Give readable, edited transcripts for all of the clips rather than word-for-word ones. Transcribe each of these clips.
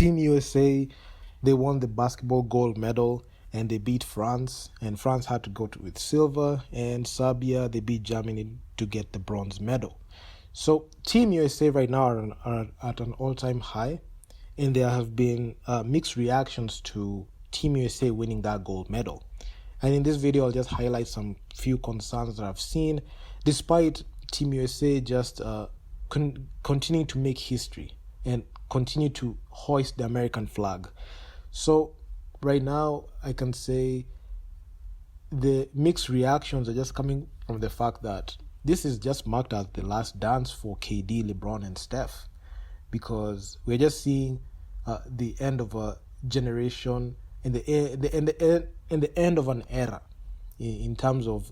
Team USA, they won the basketball gold medal and they beat France. And France had to go with silver. And Serbia, they beat Germany to get the bronze medal. So Team USA right now are at an all-time high. And there have been mixed reactions to Team USA winning that gold medal. And in this video, I'll just highlight some few concerns that I've seen, despite Team USA just continuing to make history and continue to hoist the American flag. So right now, I can say the mixed reactions are just coming from the fact that this is just marked as the last dance for KD, LeBron, and Steph, because we're just seeing the end of a generation and the end of an era in terms of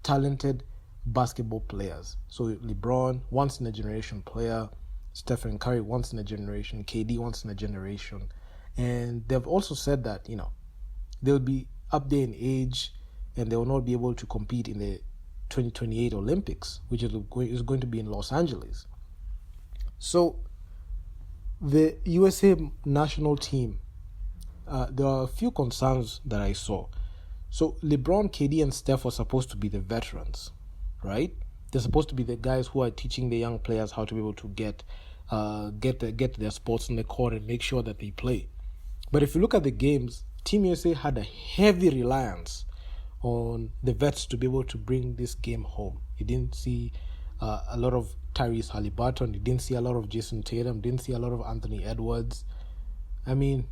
talented basketball players. So LeBron, once in a generation player, Stephen Curry, once in a generation, KD, once in a generation. And they've also said that, they'll be up there in age and they will not be able to compete in the 2028 Olympics, which is going to be in Los Angeles. So the USA national team, there are a few concerns that I saw. So LeBron, KD, and Steph are supposed to be the veterans, right? They're supposed to be the guys who are teaching the young players how to be able to get their sports on the court and make sure that they play. But if you look at the games, Team USA had a heavy reliance on the vets to be able to bring this game home. You didn't see a lot of Tyrese Haliburton. You didn't see a lot of Jason Tatum. Didn't see a lot of Anthony Edwards. I mean,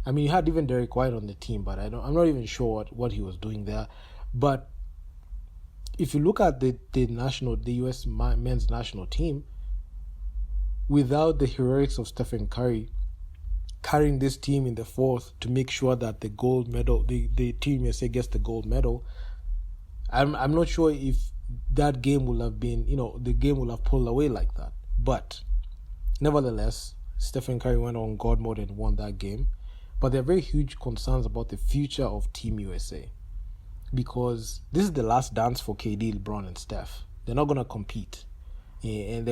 you had even Derek White on the team, but I'm not even sure what he was doing there. But if you look at the US men's national team, without the heroics of Stephen Curry carrying this team in the fourth to make sure that the gold medal, the Team USA gets the gold medal, I'm not sure if that game will have been, the game will have pulled away like that. But nevertheless, Stephen Curry went on God mode and won that game. But there are very huge concerns about the future of Team USA, because this is the last dance for KD, LeBron, and Steph. They're not going to compete. And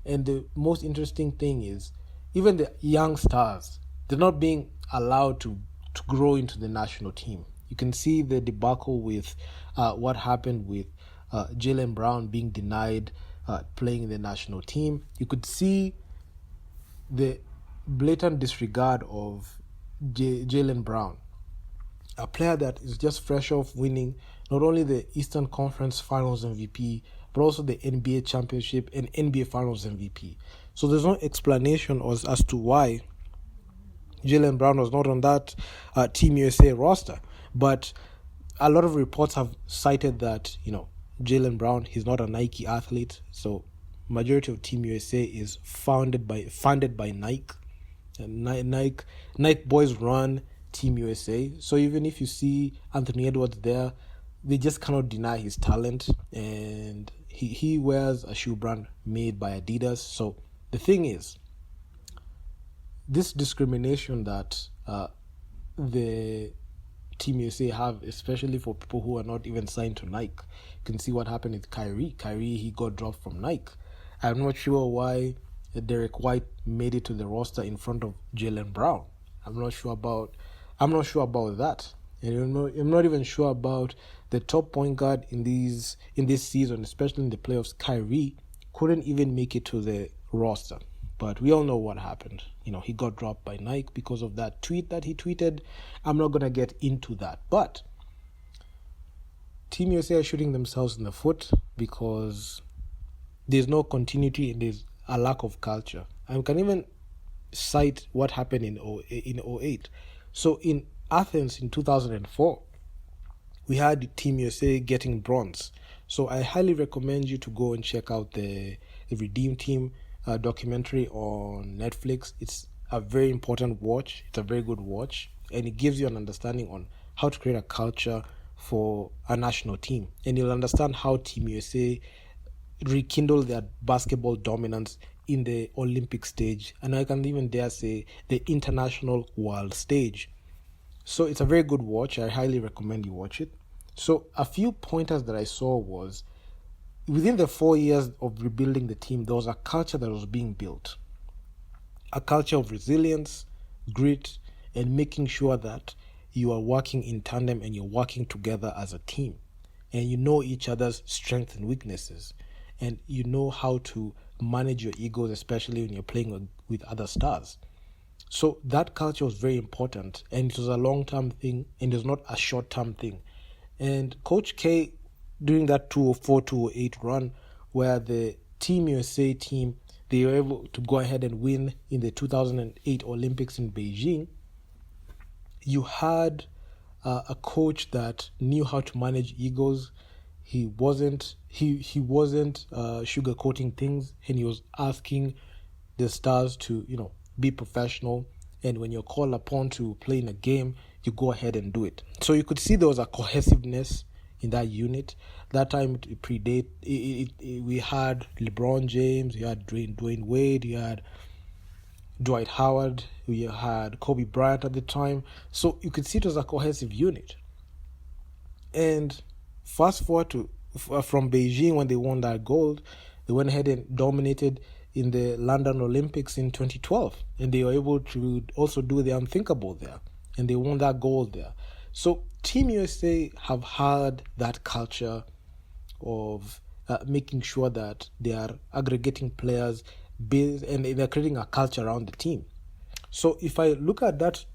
the most interesting thing is, even the young stars, they're not being allowed to grow into the national team. You can see the debacle with what happened with Jaylen Brown being denied playing in the national team. You could see the blatant disregard of Jaylen Brown, a player that is just fresh off winning not only the Eastern Conference Finals MVP, but also the NBA Championship and NBA Finals MVP. So there's no explanation as to why Jaylen Brown was not on that Team USA roster. But a lot of reports have cited that, Jaylen Brown, he's not a Nike athlete. So majority of Team USA is funded by Nike. And Nike boys run Team USA. So even if you see Anthony Edwards there, they just cannot deny his talent. And he wears a shoe brand made by Adidas. So the thing is, this discrimination that the Team USA have, especially for people who are not even signed to Nike. You can see what happened with Kyrie. Kyrie, he got dropped from Nike. I'm not sure why Derek White made it to the roster in front of Jaylen Brown. I'm not sure about that. And I'm not even sure about the top point guard in this season, especially in the playoffs. Kyrie couldn't even make it to the roster. But we all know what happened. He got dropped by Nike because of that tweet that he tweeted. I'm not going to get into that. But Team USA are shooting themselves in the foot because there's no continuity and there's a lack of culture. I can even cite what happened in 2008. So in Athens in 2004, we had Team USA getting bronze. So I highly recommend you to go and check out the Redeem Team documentary on Netflix. It's a very important watch. It's a very good watch, and it gives you an understanding on how to create a culture for a national team, and you'll understand how Team USA rekindle their basketball dominance in the Olympic stage, and I can even dare say the international world stage. So it's a very good watch. I highly recommend you watch it. So a few pointers that I saw was, within the 4 years of rebuilding the team, there was a culture that was being built. a culture of resilience, grit, and making sure that you are working in tandem and you're working together as a team. And you know each other's strengths and weaknesses. And you know how to manage your egos, especially when you're playing with other stars. So that culture was very important, and it was a long-term thing, and it was not a short-term thing. And Coach K, during that 2004-2008 run, where the Team USA team, they were able to go ahead and win in the 2008 Olympics in Beijing, you had a coach that knew how to manage egos. He wasn't sugarcoating things, and he was asking the stars to be professional. And when you're called upon to play in a game, you go ahead and do it. So you could see there was a cohesiveness in that unit. That time we had LeBron James, you had Dwayne Wade, you had Dwight Howard, we had Kobe Bryant at the time. So you could see it was a cohesive unit. And fast forward to from Beijing, when they won that gold, they went ahead and dominated in the London Olympics in 2012. And they were able to also do the unthinkable there. And they won that gold there. So Team USA have had that culture of making sure that they are aggregating players and they're creating a culture around the team. So if I look at that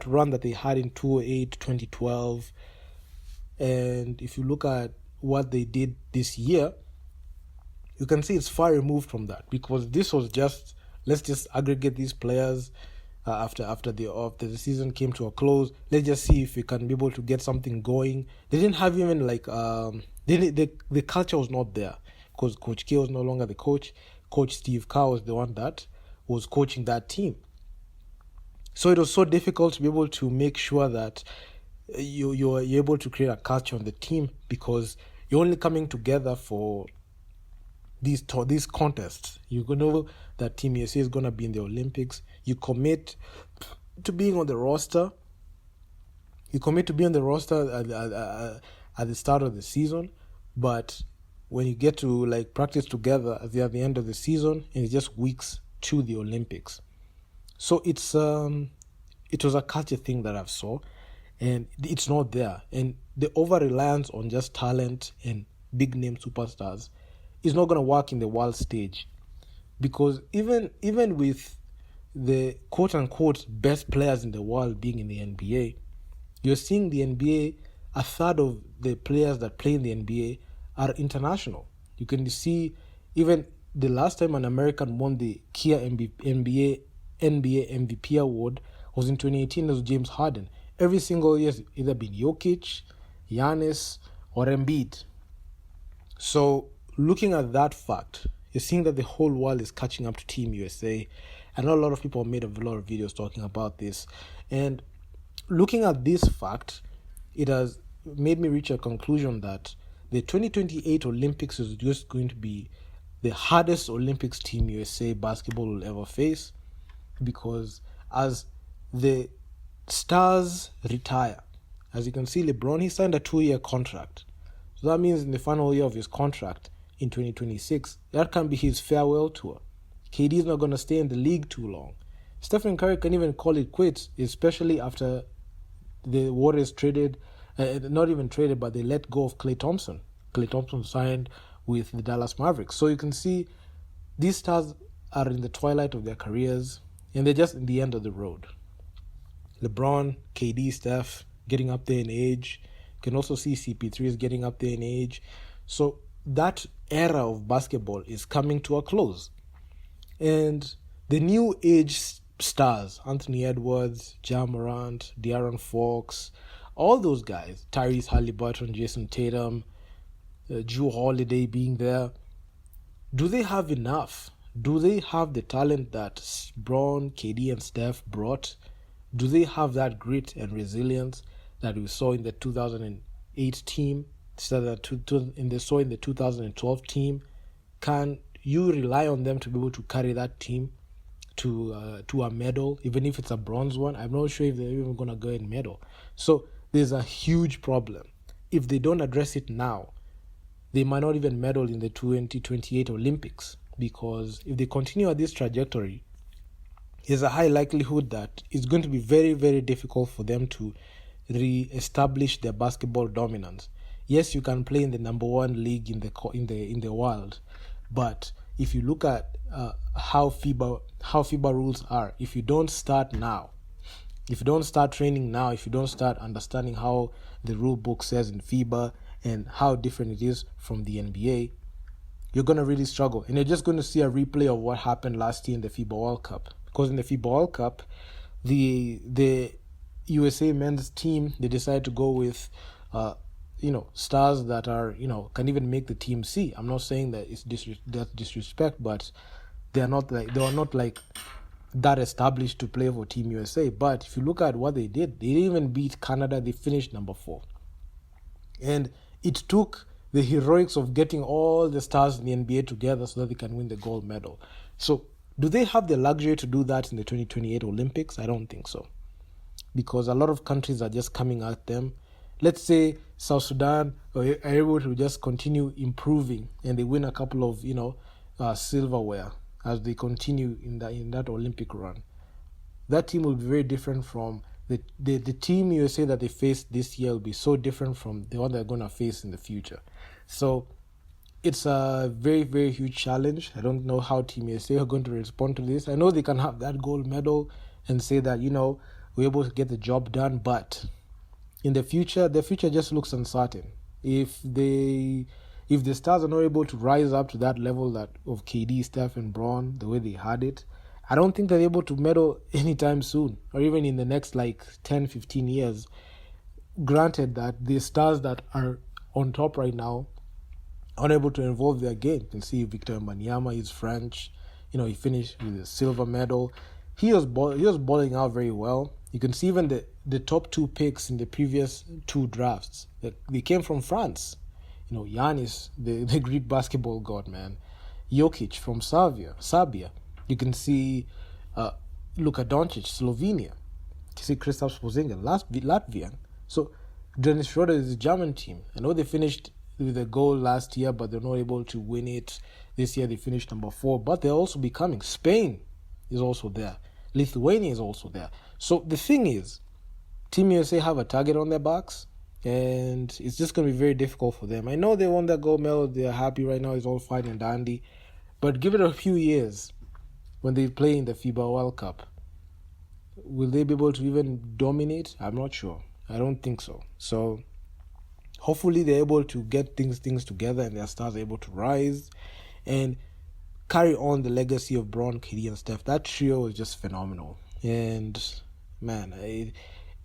run that they had in 2008, 2012, and if you look at what they did this year, you can see it's far removed from that, because this was just, let's just aggregate these players after the season came to a close. Let's just see if we can be able to get something going. They didn't have even the culture was not there, because Coach K was no longer the coach. Coach Steve Kerr was the one that was coaching that team. So it was so difficult to be able to make sure that you're able to create a culture on the team, because you're only coming together for these contests. You know that Team USA is going to be in the Olympics. You commit to being on the roster. You commit to be on the roster at the start of the season, but when you get to practice together at the end of the season, and it's just weeks to the Olympics. So it was a culture thing that I've saw, and it's not there. And the over-reliance on just talent and big-name superstars is not going to work in the world stage, because even with the quote-unquote best players in the world being in the NBA, you're seeing the NBA, a third of the players that play in the NBA are international. You can see even the last time an American won the Kia NBA MVP award was in 2018. It was James Harden. Every single year, it's either been Jokic, Giannis, or Embiid. So looking at that fact, you're seeing that the whole world is catching up to Team USA. I know a lot of people made a lot of videos talking about this. And looking at this fact, it has made me reach a conclusion that the 2028 Olympics is just going to be the hardest Olympics Team USA basketball will ever face, because as the stars retire, as you can see, LeBron, he signed a 2-year contract. So that means in the final year of his contract in 2026, that can be his farewell tour. KD is not going to stay in the league too long. Stephen Curry can even call it quits, especially after the Warriors traded, not even traded, but they let go of Klay Thompson. Klay Thompson signed with the Dallas Mavericks. So you can see these stars are in the twilight of their careers, and they're just in the end of the road. LeBron, KD, Steph, getting up there in age. You can also see CP3 is getting up there in age. So that era of basketball is coming to a close. And the new age stars, Anthony Edwards, Ja Morant, De'Aaron Fox, all those guys, Tyrese Halliburton, Jason Tatum, Drew Holiday being there, do they have enough? Do they have the talent that Braun, KD, and Steph brought? Do they have that grit and resilience that we saw in the 2008 team, in the 2012 team? Can you rely on them to be able to carry that team to a medal, even if it's a bronze one? I'm not sure if they're even going to go in medal. So there's a huge problem. If they don't address it now, they might not even medal in the 2028 Olympics, because if they continue at this trajectory, there's a high likelihood that it's going to be very, very difficult for them to re-establish their basketball dominance. Yes, you can play in the number one league in the world, but if you look at how FIBA rules are, if you don't start now, if you don't start training now, if you don't start understanding how the rule book says in FIBA and how different it is from the NBA, you're going to really struggle. And you're just going to see a replay of what happened last year in the FIBA World Cup. Because in the FIBA World Cup, the USA men's team, they decided to go with, stars that are, can even make the team C. I'm not saying that that's disrespect, but they are not like that established to play for Team USA. But if you look at what they didn't even beat Canada. They finished number 4. And it took the heroics of getting all the stars in the NBA together so that they can win the gold medal. So do they have the luxury to do that in the 2028 Olympics? I don't think so. Because a lot of countries are just coming at them. Let's say South Sudan are able to just continue improving and they win a couple of silverware as they continue in that Olympic run. That team will be very different from the Team USA that they faced this year will be so different from the one they're going to face in the future. So it's a very, very huge challenge. I don't know how Team USA are going to respond to this. I know they can have that gold medal and say that, we're able to get the job done, but in the future just looks uncertain. If the Stars are not able to rise up to that level of KD, Steph, and Braun, the way they had it, I don't think they're able to medal anytime soon, or even in the next 10, 15 years. Granted that the stars that are on top right now are unable to involve their game. You can see Victor Wembanyama, he's French. He finished with a silver medal. He was balling out very well. You can see even the top 2 picks in the previous 2 drafts, they came from France. Giannis, the Greek basketball god, man. Jokic from Serbia. You can see Luka Doncic, Slovenia. You see Kristaps Porzingis, Latvian. So Dennis Schroeder is the German team. I know they finished with a goal last year, but they're not able to win it. This year they finished number 4, but they're also becoming. Spain is also there. Lithuania is also there. So the thing is, Team USA have a target on their backs, and it's just going to be very difficult for them. I know they won that gold medal. They're happy right now. It's all fine and dandy. But give it a few years when they play in the FIBA World Cup. Will they be able to even dominate? I'm not sure. I don't think so. So hopefully they're able to get things together and their stars are able to rise and carry on the legacy of Braun, KD, and Steph. That trio was just phenomenal. And man,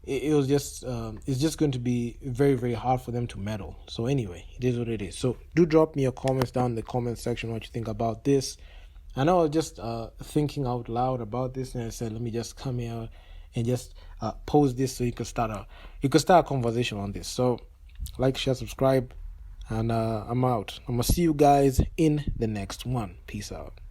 it was just it's just going to be very, very hard for them to medal. So anyway, it is what it is. So do drop me your comments down in the comment section what you think about this. I know I was just thinking out loud about this, and I said, let me just come here and just post this so you could start a conversation on this. So like, share, subscribe, and I'm out. I'm gonna see you guys in the next one. Peace out.